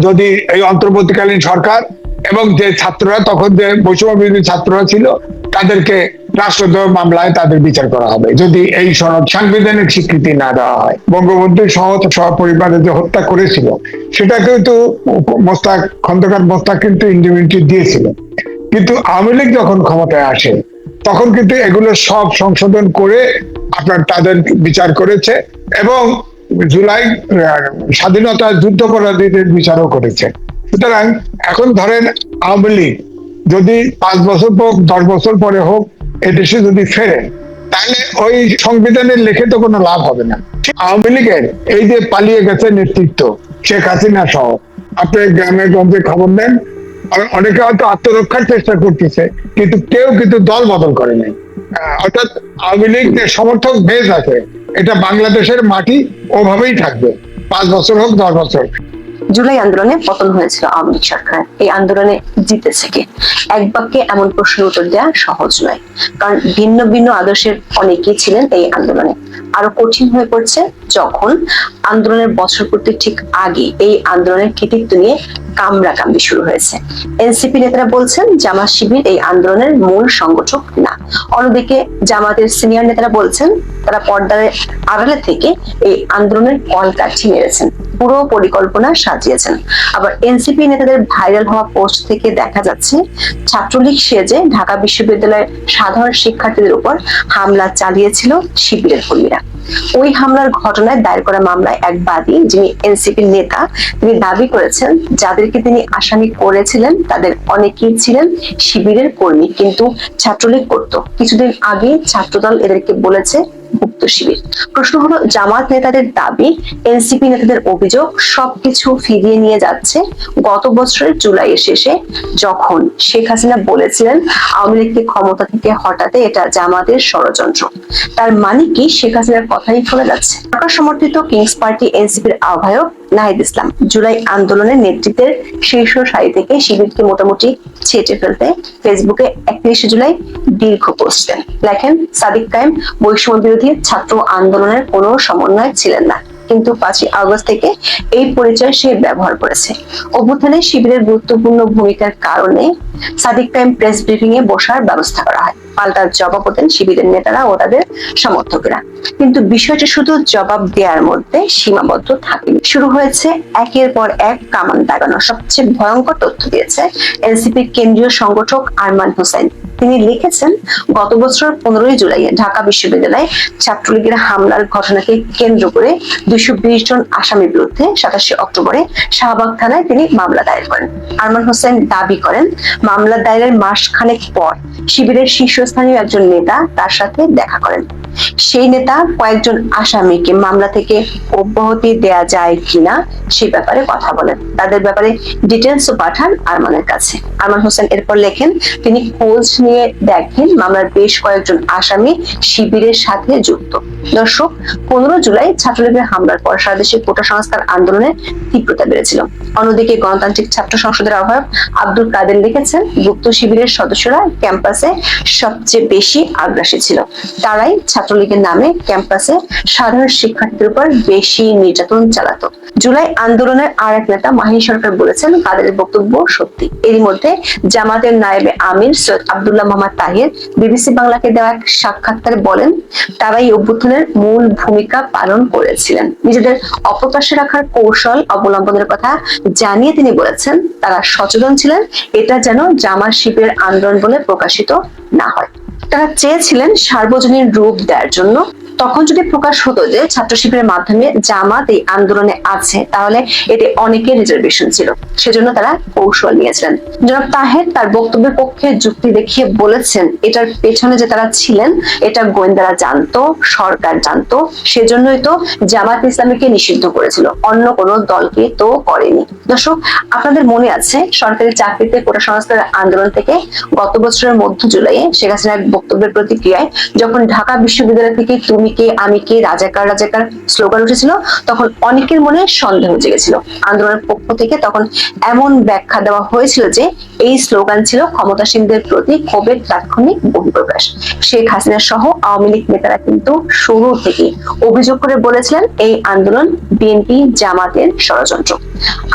যদি এই অন্তর্বর্তীকালীন সরকার এবং যে ছাত্ররা তখন যে বৈষম্য বিরোধী ছাত্ররা ছিল তাদেরকে রাষ্ট্রদ্রোহ মামলায় তাদের বিচার করা হবে যদি এই সনদ সাংবিধানিক স্বীকৃতি না দেওয়া হয়। বঙ্গবন্ধু সপরিবারে যে হত্যা করেছিল সেটা কিন্তু মোস্তাক খন্দকার মোস্তাক কিন্তু ইন্ডিমিউনিটি দিয়েছিল, কিন্তু আওয়ামী লীগ যখন ক্ষমতায় আসে তখন কিন্তু এগুলো সব সংশোধন করে আপনার তাদের বিচার করেছে এবং জুলাই স্বাধীনতা যুদ্ধাপরাধীদের বিচারও করেছে। সুতরাং এখন ধরেন আওয়ামী লীগ যদি 5 বছর হোক 10 বছর পরে হোক এদেশে যদি ফেরে তাহলে ওই সংবিধানের লিখে তো কোনো লাভ হবে না। আওয়ামী লীগের এই যে পালিয়ে গেছে নেতৃত্ব শেখ হাসিনা সহ, আপনি গ্রামে গঞ্জে খবর নেন, অনেকে হয়তো আত্মরক্ষার চেষ্টা করতেছে কিন্তু কেউ কিন্তু দল বদল করে নাই। অর্থাৎ আওয়ামী লীগ যে সমর্থক বেশ আছে এটা বাংলাদেশের মাটি ওভাবেই থাকবে 5 বছর হোক 10 বছর। জুলাই আন্দোলনে পতন হয়েছিল আওয়ামী লীগ সরকার, এই আন্দোলনে জিতেছে কে? এক বাক্যে এমন প্রশ্নের উত্তর দেওয়া সহজ নয়, কারণ ভিন্ন ভিন্ন আদর্শের অনেকেই ছিলেন এই আন্দোলনে। আরো কঠিন হয়ে পড়ছে যখন আন্দোলনের বছর পূর্তির ঠিক আগে এই আন্দোলনের কৃতিত্ব নিয়ে কামড়াকামড়ি শুরু হয়েছে। এনসিপি নেতারা বলছেন জামাত শিবির এই আন্দোলনের মূল সংগঠক না, অন্যদিকে জামাতের সিনিয়র নেতারা বলছেন তারা পর্দার আড়ালে থেকে এই আন্দোলনের কলকাঠি মেরেছেন, পুরো পরিকল্পনা সাজিয়েছেন। আবার এনসিপি নেতাদের ভাইরাল হওয়া পোস্ট থেকে দেখা যাচ্ছে ছাত্রলীগ সেজে ঢাকা বিশ্ববিদ্যালয়ের সাধারণ শিক্ষার্থীদের উপর হামলা চালিয়েছিল শিবিরের কর্মীরা। ওই হামলার ঘটনায় দায়ের করা মামলায় এক বাদী যিনি এনসিপির নেতা, তিনি দাবি করেছেন যাদেরকে তিনি আসামি করেছিলেন তাদের অনেকেই ছিলেন শিবিরের কর্মী, কিন্তু ছাত্রলীগ করত। কিছুদিন আগে ছাত্রদল এদেরকে বলেছে গুপ্ত শিবির। প্রশ্ন হলো জামাত নেতাদের দাবি, এনসিপি নেতাদের অভিযোগ সবকিছু ফিরিয়ে নিয়ে যাচ্ছে গত বছরের জুলাইয়ের শেষে যখন শেখ হাসিনা বলেছিলেন আওয়ামী লীগকে ক্ষমতা থেকে হটাতে এটা জামাতের ষড়যন্ত্র। তার মানে কি শেখ হাসিনার কথাই ফলে যাচ্ছে? সরকার সমর্থিত কিংস পার্টি এনসিপির আহ্বায়ক নাহিদ ইসলাম জুলাই আন্দোলনের নেতৃত্বের শীর্ষ সারি থেকে শিবিরকে মোটামুটি ছেটে ফেলতে ফেসবুকে 31 জুলাই দীর্ঘ পোস্ট দেন। লেখেন সাদিক কায়েম বৈষম্য বিরোধী ছাত্র আন্দোলনের কোনো সমন্বয় ছিলেন না, কিন্তু 5 আগস্ট থেকে এই পরিচয় সে ব্যবহার করেছে। অভ্যুত্থানে শিবিরের গুরুত্বপূর্ণ ভূমিকার কারণে সাদিক কায়েম প্রেস ব্রিফিং এ বসার ব্যবস্থা করা হয়। পাল্টা জবাব দেন শিবিরের নেতারা ও তাদের সমর্থকেরা। কিন্তু বিষয়টি শুধু জবাব দেওয়ার মধ্যে সীমাবদ্ধ থাকেনি, শুরু হয়েছে একের পর এক কামান দাগানো। সবচেয়ে ভয়ঙ্কর তথ্য দিয়েছে এনসিপির কেন্দ্রীয় সংগঠক আরমান হোসেন। তিনি লিখেছেন গত বছর 15 জুলাই ঢাকা বিশ্ববিদ্যালয়ে ছাত্রলীগের হামলার ঘটনাকে কেন্দ্র করে 220 জন আসামির বিরুদ্ধে 27 অক্টোবরে শাহবাগ থানায় তিনি মামলা দায়ের করেন। আরমান হোসেন দাবি করেন মামলা দায়েরের মাস খানেক পর শিবিরের শীর্ষস্থানীয় একজন নেতা তার সাথে দেখা করেন। সেই নেতা কয়েকজন আসামিকে মামলা থেকে অব্যাহতি দেয়া যায় কিনা সে ব্যাপারে কথা বলেন, তাদের ব্যাপারে ডিটেলসও পাঠান আরমানের কাছে। আরমান হোসেন এরপর লেখেন তিনি খোঁজ নিয়ে দেখেন মামলার বেশ কয়েকজন আসামি শিবিরের সাথে যুক্ত। দর্শক, 15 জুলাই ছাত্রলীগের হামলার পর সারা দেশে কোটা সংস্কার আন্দোলনের তীব্রতা বেড়েছিল। অন্যদিকে গণতান্ত্রিক ছাত্র সংসদের আহ্বায়ক আব্দুল কাদের লিখেছেন গুপ্ত শিবিরের সদস্যরা ক্যাম্পাসে সবচেয়ে বেশি আগ্রাসী ছিল, তারাই ছাত্রলীগের নামে ক্যাম্পাসে সাধারণ শিক্ষার্থীদের উপর বেশি নির্যাতন চালাতো। জুলাই আন্দোলনের আর এক নেতা মাহি সরকার বলেছেন কাদেরের বক্তব্য সত্যি। এরই মধ্যে জামাতের নায়েবে আমির সৈয়দ আব্দুল্লাহ মোহাম্মদ তাহির বিবিসি বাংলাকে দেওয়া এক সাক্ষাৎকারে বলেন তারাই অভ্যুত্থানের মূল ভূমিকা পালন করেছিলেন। নিজেদের অপ্রকাশ্যে রাখার কৌশল অবলম্বনের কথা জানিয়ে তিনি বলেছেন তারা সচেতন ছিলেন এটা যেন জামাত শিবিরের আন্দোলন বলে প্রকাশিত না হয়। তারা চেয়েছিলেন সার্বজনীন রূপ দেওয়ার জন্য। তখন যদি প্রকাশ হতো যে ছাত্র শিবিরের মাধ্যমে জামাত এই আন্দোলনে আছে তাহলে এতে অনেকের রিজার্ভেশন ছিল, সেজন্য তারা কৌশল নিয়েছিলেন। জনাব তাহের তার বক্তব্যের পক্ষে যুক্তি দেখিয়ে বলেছেন এটার পেছনে যে তারা ছিলেন এটা গোয়েন্দারা জানতো, সরকার জানতো, সেজন্যই তো জামাত ইসলামীকে নিষিদ্ধ করেছিল, অন্য কোনো দলকে তো করেনি। দর্শক, আপনাদের মনে আছে সরকারি চাকরিতে কোটা সংস্কার আন্দোলন থেকে গত বছরের মধ্য জুলাইয়ে শেখ হাসিনার বক্তব্যের প্রতিক্রিয়ায় যখন ঢাকা বিশ্ববিদ্যালয় থেকে তুমি কে আমি কে রাজাকার রাজাকার স্লোগান উঠেছিল তখন অনেকের মনে সন্দেহ জেগেছিল। আন্দোলনের পক্ষ থেকে তখন এমন ব্যাখ্যা দেওয়া হয়েছিল যে এই স্লোগান ছিল ক্ষমতাসীনদের প্রতি ক্ষোভের তাৎক্ষণিক বহিঃপ্রকাশ। শেখ হাসিনা সহ আওয়ামী লীগ নেতারা কিন্তু শুরু থেকে অভিযোগ করে বলেছিলেন এই আন্দোলন বিএনপি জামাতের ষড়যন্ত্র।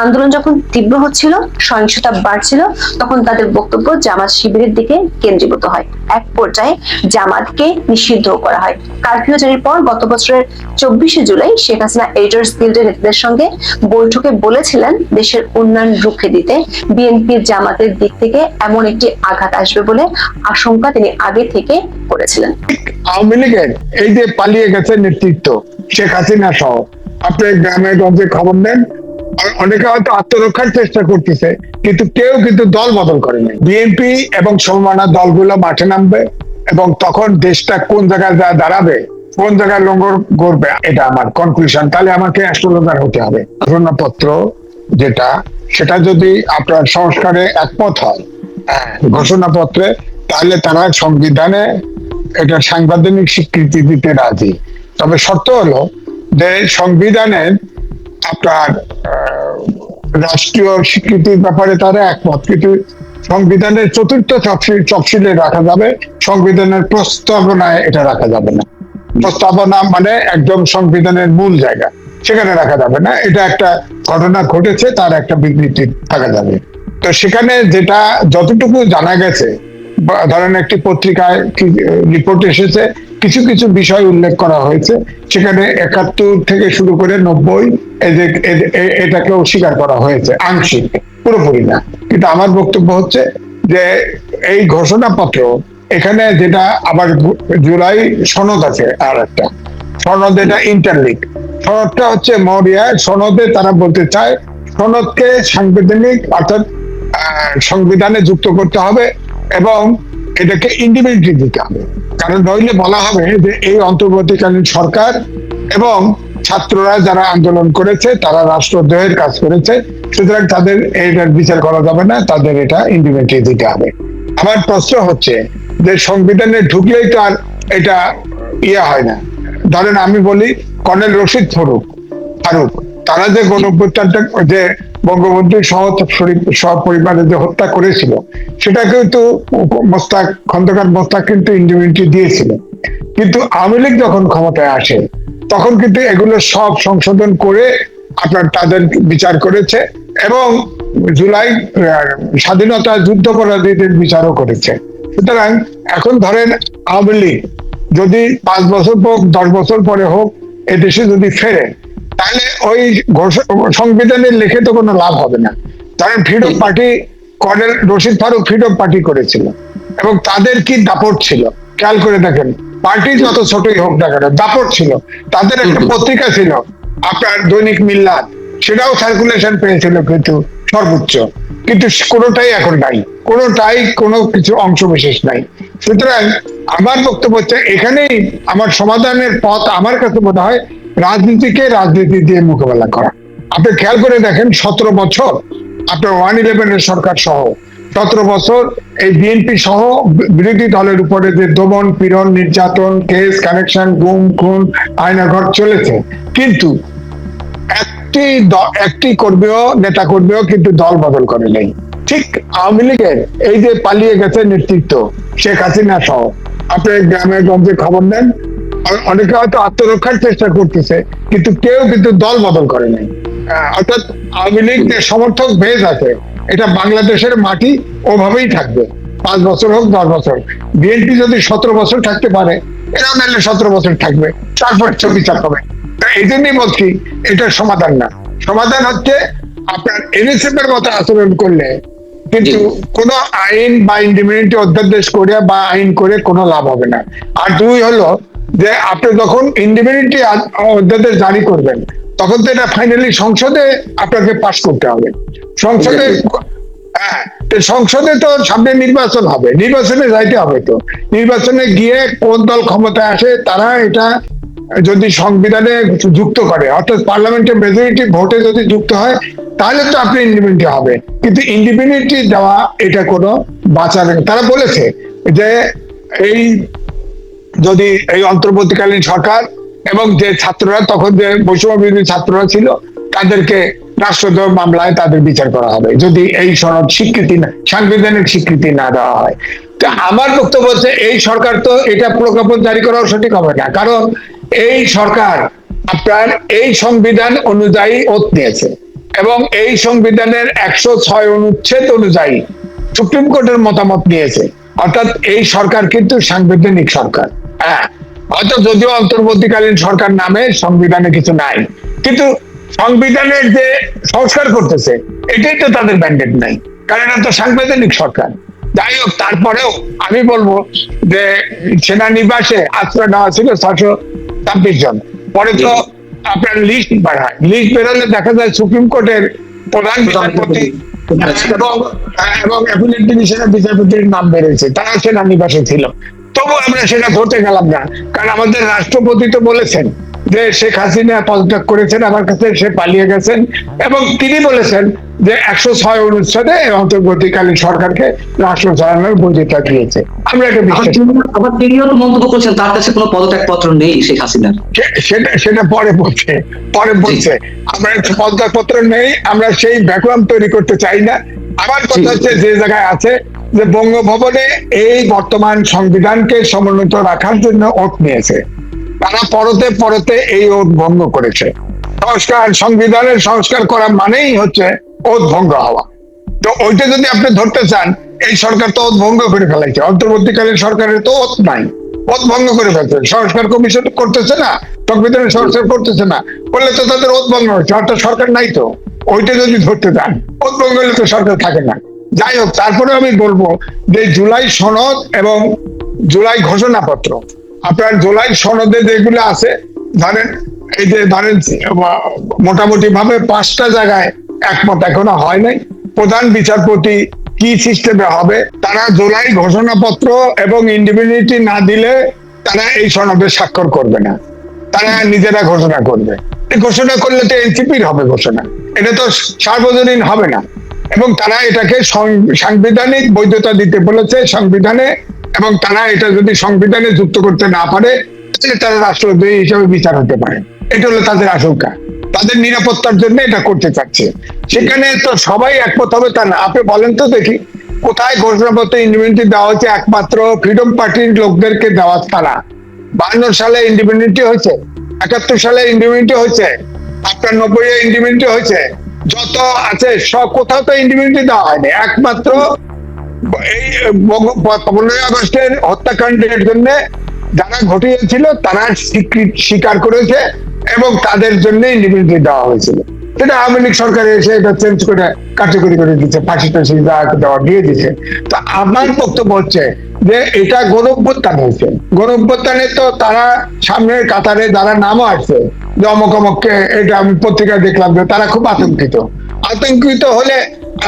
আন্দোলন যখন তীব্র হচ্ছিল, সহিংসতা বাড়ছিল, তখন তাদের বক্তব্য জামাত শিবিরের দিকে কেন্দ্রীভূত হয়। এক পর্যায়ে জামাতকে নিষিদ্ধ করা হয়। কারফিউ জারির পর গত বছরের 24শে জুলাই শেখ হাসিনা এডিটর্স গিল্ডের নেতাদের সঙ্গে বৈঠকে বলেছিলেন দেশের উন্নয়ন রুখে দিতে বিএনপির জামাতের দিক থেকে এমন একটি আঘাত আসবে বলে আশঙ্কা তিনি আগে থেকে করেছিলেন। আওয়ামী লীগের এই যে পালিয়ে গেছে নেতৃত্ব শেখ হাসিনা সহ, আপনি গ্রামে গঞ্জে খবর নেন, অনেকে হয়তো আত্মরক্ষার চেষ্টা করতেছে, কিন্তু কেউ কিন্তু দল বদল করেনি। বিএনপি এবং সমমানা দলগুলো মাঠে নামবে এবং তখন দেশটা কোন জায়গায় যা দাঁড়াবে, কোন জায়গায় লঙ্গর গড়বে, এটা আমার কনক্লুশন। তাহলে আমাকে অ্যাস্ট্রোলজার হতে হবে। ঘোষণাপত্র যেটা, সেটা যদি আপনার সংস্কারে একমত হয় ঘোষণাপত্রে, তাহলে তারা সংবিধানে এটা সাংবিধানিক স্বীকৃতি দিতে রাজি। তবে শর্ত হলো যে সংবিধানের আপনার রাষ্ট্রীয় স্বীকৃতির ব্যাপারে তারা একমত, কিন্তু সংবিধানের চতুর্থ তফসিলে রাখা যাবে, সংবিধানের প্রস্তাবনায় এটা রাখা যাবে না। প্রস্তাবনা মানে একদম সংবিধানের মূল জায়গা, সেখানে রাখা যাবে না। এটা একটা ঘটনা ঘটেছে, তার একটা বিবৃতি থাকা যাবে। তো সেখানে যেটা যতটুকু জানা গেছে, ধরেন একটি পত্রিকায় রিপোর্ট এসেছে, কিছু কিছু বিষয় উল্লেখ করা হয়েছে, সেখানে 71 থেকে শুরু করে 90 এটাকে অস্বীকার করা হয়েছে, আংশিক, পুরোপুরি না। কিন্তু আমার বক্তব্য হচ্ছে যে এই ঘোষণাপত্র, এখানে যেটা আবার জুলাই সনদ আছে, আর একটা সনদ, এটা ইন্টারলিক সনদটা হচ্ছে মরিয়া সনদে তারা বলতে চায় সনদকে সাংবিধানিক অর্থাৎ সংবিধানে যুক্ত করতে হবে এবং এটাকে ইন্ডিপেন্ডেন্ট দিতে হবে। কারণ নইলে বলা হবে যে এই অন্তর্বর্তীকালীন সরকার এবং ছাত্ররা যারা আন্দোলন করেছে তারা রাষ্ট্রদ্রোহের কাজ করেছে, সুতরাং তাদের এটার বিচার করা যাবে না, তাদের এটা ইন্ডিপেন্ডেন্ট দিতে হবে। আমার প্রশ্ন হচ্ছে যে সংবিধানে ঢুকলেই তো আর এটা হয় না। ধরেন আমি বলি কর্নেল রশিদ ফারুক, তারা যে গণঅভ্যুত্থানটা, যে বঙ্গবন্ধু সহ পরিবারে যে হত্যা করেছিল, সেটা কিন্তু খন্দকার মোস্তাক কিন্তু ইন্ডিপেন্ডেন্ট দিয়েছিল। কিন্তু আওয়ামী লীগ যখন ক্ষমতায় আসে, তখন কিন্তু এগুলো সব সংশোধন করে আপনার তাদের বিচার করেছে এবং জুলাই স্বাধীনতা যুদ্ধাপরাধীদের বিচারও করেছে। সুতরাং এখন ধরেন আওয়ামী লীগ যদি 5 বছর হোক 10 বছর পরে হোক এদেশে যদি ফেরে, তাহলে ওই সংবিধানে লিখে তো কোনো লাভ হবে না। ধরেন Freedom Party, colonel Rashid Farooq Freedom Party করেছিল এবং তাদের কি দাপট ছিল, খেয়াল করে দেখেন। পার্টি যত ছোটই হোক না কেন, দাপট ছিল। তাদের একটা পত্রিকা ছিল আপনার দৈনিক মিল্লাত, সেটাও সার্কুলেশন পেয়েছিল কিন্তু সর্বোচ্চ, কিন্তু কোনোটাই এখন নাই, কোনো কিছু অংশ বিশেষ নাই। সুতরাং আমার বক্তব্য হচ্ছে এখানেই আমার সমাধানের পথ আমার কাছে মনে হয় রাজনীতিকে রাজনীতি দিয়ে মোকাবেলা করা। আপনি খেয়াল করে দেখেন 17 বছর আপনার 111 সরকার সহ 17 বছর এই বিএনপি সহ বিরোধী দলের উপরে যে দমন পীড়ন, নির্যাতন, কেস কানেকশন, গুম খুন, আয়নাঘর চলেছে, কিন্তু একটি নেতা কর্মীও কিন্তু দল বদল করে নেই। ঠিক আওয়ামী লীগের এই যে পালিয়ে গেছে নেতৃত্ব শেখ হাসিনা সহ, আপনি গ্রামে গঞ্জে খবর নেন, অনেকে হয়তো আত্মরক্ষার চেষ্টা করতেছে, কিন্তু কেউ কিন্তু দল বদল করে নাই। অর্থাৎ আওয়ামী লীগ যে সমর্থক বেজ আছে, এটা বাংলাদেশের মাটি ওভাবেই থাকবে, 5 বছর হোক 10 বছর। বিএনপি যদি 17 বছর থাকতে পারে, এরাও নাহলে 17 বছর থাকবে, তারপর বিচার হবে। এই জন্যই বলছি এটা সমাধান না। সমাধান হচ্ছে আপনার এনএসএফ এর মতো আচরণ করলে কিন্তু কোনো আইন বা ইন্ডিপেন্ডেন্ট অধ্যাদেশ করে বা আইন করে কোনো লাভ হবে না। আর 2 হলো যে আপনি যখন ইন্ডিপেন্ডেন্ট অধ্যাদেশ জারি করবেন, তখন তো এটা ফাইনালি সংসদে আপনাকে পাস করতে হবে। সংসদে তো সামনে নির্বাচন হবে, নির্বাচনে যাইতে হবে। তো নির্বাচনে গিয়ে কোন দল ক্ষমতায় আসে, তারা এটা যদি সংবিধানে যুক্ত করে, অর্থাৎ পার্লামেন্টের মেজরিটি ভোটে যদি যুক্ত হয়, তাহলে তো আপনি ইন্ডিপেন্ডেন্ট হবে। কিন্তু ইন্ডিপেন্ডেন্ট দেওয়া এটা কোনো বাঁচার, তারা বলেছে যে এই যদি এই অন্তর্বর্তীকালীন সরকার এবং যে ছাত্ররা, তখন যে বৈষম্য বিরোধী ছাত্ররা ছিল, তাদেরকে রাষ্ট্রদ্রোহ মামলায় তাদের বিচার করা হবে যদি এই সনদ সাংবিধানিক স্বীকৃতি না দেওয়া হয়। তো আমার বক্তব্য হচ্ছে এই সরকার তো এটা প্রজ্ঞাপন জারি করাও সঠিক হবে না, কারণ এই সরকার আপনার এই সংবিধান অনুযায়ী ওত নিয়েছে। এবং এই সংবিধানের 106 অনুচ্ছেদ অনুযায়ী সুপ্রিম কোর্টের মতামত নিয়েছে। অর্থাৎ এই সরকার কিন্তু সাংবিধানিক সরকার। হ্যাঁ, হয়তো যদিও অন্তর্বর্তীকালীন সরকার নামে সংবিধানে কিছু নাই, কিন্তু সংবিধানের যে সংস্কার করতেছে এটাই তো তাদের ম্যান্ডেট নাই, কারণ এটা তো সাংবিধানিক সরকার। যাই হোক, তারপরেও আমি বলবো যে সেনানিবাসে আশ্রয় নেওয়া ছিল 626 জন। পরে তো আপনার লিস্ট বাড়ায়, লিস্ট বেরোলে দেখা যায় সুপ্রিম কোর্টের প্রধান বিচারপতি এবং অ্যাপিলেট ডিভিশনের বিচারপতির নাম বেড়েছে, তারা সেনানিবাসে ছিল। তবু আমরা সেটা ধরতে গেলাম না, কারণ আমাদের রাষ্ট্রপতি তো বলেছেন যে শেখ হাসিনা পদত্যাগ করেছেন, আমার কাছে সে পালিয়ে গেছেন, এবং তিনি বলেছেন যে 106 অনুচ্ছেদে অন্তর্বর্তীকালীন সরকারকে রাষ্ট্র চালানোর বৈধতা দিয়েছে। আমরা এটা বিশ্বাস করি। আবার তিনিও তো মন্তব্য করছেন তার কাছে কোনো পদত্যাগ পত্র নেই শেখ হাসিনার। সেটা পরে বলছে আমরা পদত্যাগ পত্র নেই, আমরা সেই ভ্যাকুয়াম তৈরি করতে চাই না। আমার কথা হচ্ছে যে জায়গায় আছে যে বঙ্গভবনে এই বর্তমান সংবিধানকে সমুন্নত রাখার জন্য ওট নিয়েছে, তারা পরতে পরতে এই ওট ভঙ্গ করেছে। সংবিধানের সংস্কার করা মানেই হচ্ছে ওট ভঙ্গ হওয়া। তো ওইটা যদি আপনি ধরতে চান, এই সরকার তো ওট ভঙ্গ করে ফেলাইছে। অন্তর্বর্তীকালীন সরকারের তো ওট নাই, ওট ভঙ্গ করে ফেলছে। সংস্কার কমিশন করতেছে না, সংবিধানের সংস্কার করতেছে না, বললে তো তাদের ওট ভঙ্গ হচ্ছে, অর্থাৎ সরকার নাই তো। ওইটা যদি ধরতে চান, ওট ভঙ্গ হলে তো সরকার থাকে না। যাই হোক, তারপরে আমি বলবো যে জুলাই সনদ এবং জুলাই ঘোষণাপত্র, আপনার জুলাই সনদে যেগুলো আছে, ধরেন এই যে ধরেন মোটামুটি ভাবে 5টা জায়গায় একমত এখনো হয় নাই। প্রধান বিচারপতি কি সিস্টেমে হবে, তারা জুলাই ঘোষণাপত্র এবং ইন্ডিপেন্ডেন্টি না দিলে তারা এই সনদে স্বাক্ষর করবে না, তারা নিজেরা ঘোষণা করবে। ঘোষণা করলে তো এনসিপির হবে ঘোষণা, এটা তো সার্বজনীন হবে না। এবং তারা এটাকে সাংবিধানিক বৈধতা দিতে বলেছে সংবিধানে, এবং তারা এটা যদি সংবিধানে যুক্ত করতে না পারে তাহলে তারা রাষ্ট্রদ্রোহী হিসেবে বিচার হতে পারে। এটা হলো তাদের আশঙ্কা, তাদের নিরাপত্তার জন্য এটা করতে চাচ্ছে। সেখানে তো সবাই একমত হবে তা না। আপনি বলেন তো দেখি, কোথায় ঘোষণাপত্র ইন্ডিপেন্ডেন্টি দেওয়া হচ্ছে? একমাত্র ফ্রিডম পার্টির লোকদেরকে দেওয়া ছাড়া। 52 সালে ইন্ডিপেন্ডেন্টি হয়েছে, 71 সালে ইন্ডিপেন্ডেন্টি হয়েছে, আপনার 90-এ ইন্ডিপেন্ডেন্টি হয়েছে, যত আছে সব কোথাও তো ইন্ডিপেন্ডেন্টি দেওয়া হয়নি। একমাত্র এই 15ই আগস্টের হত্যাকাণ্ডের জন্য যারা ঘটিয়েছিল তারা স্বীকার করেছে এবং তাদের জন্য ইন্ডিপেন্ডেন্টি দেওয়া হয়েছিল। সেটা আওয়ামী লীগ সরকার এসে এটা চেঞ্জ করে কার্যকরী করে দিচ্ছে, ফাঁসিটা দেওয়া দিয়ে দিচ্ছে। তো আমার বক্তব্য হচ্ছে যে এটা গণঅভ্যুত্থান হয়েছে। গণঅভ্যুত্থানে তো তারা সামনের কাতারে যারা নামও আসছে, যে অমক অমককে, এটা আমি পত্রিকায় দেখলাম যে তারা খুব আতঙ্কিত হলে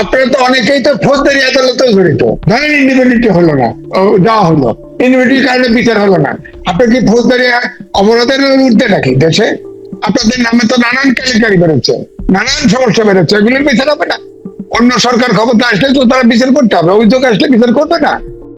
আপনারা তো অনেকেই তো ফৌজদারি আদালতে জড়িত। ধরেন ইন্ডিপেন্ডেন্টি হলো না, দেওয়া হলো, ইন্ডিপেন্ডেন্টির কারণে বিচার হলো না, আপনার কি ফৌজদারি অপরাধের উঠতে নাকি দেশে? আপনাদের নামে তো নানান কেলেঙ্কারি বেরোচ্ছে, নানান সমস্যা বেরোচ্ছে, এগুলোর বিচার হবে না? অন্য সরকার ক্ষমতা আসলে তো তারা বিচার করতে হবে, অভিযোগ আসলে বিচার করবে না।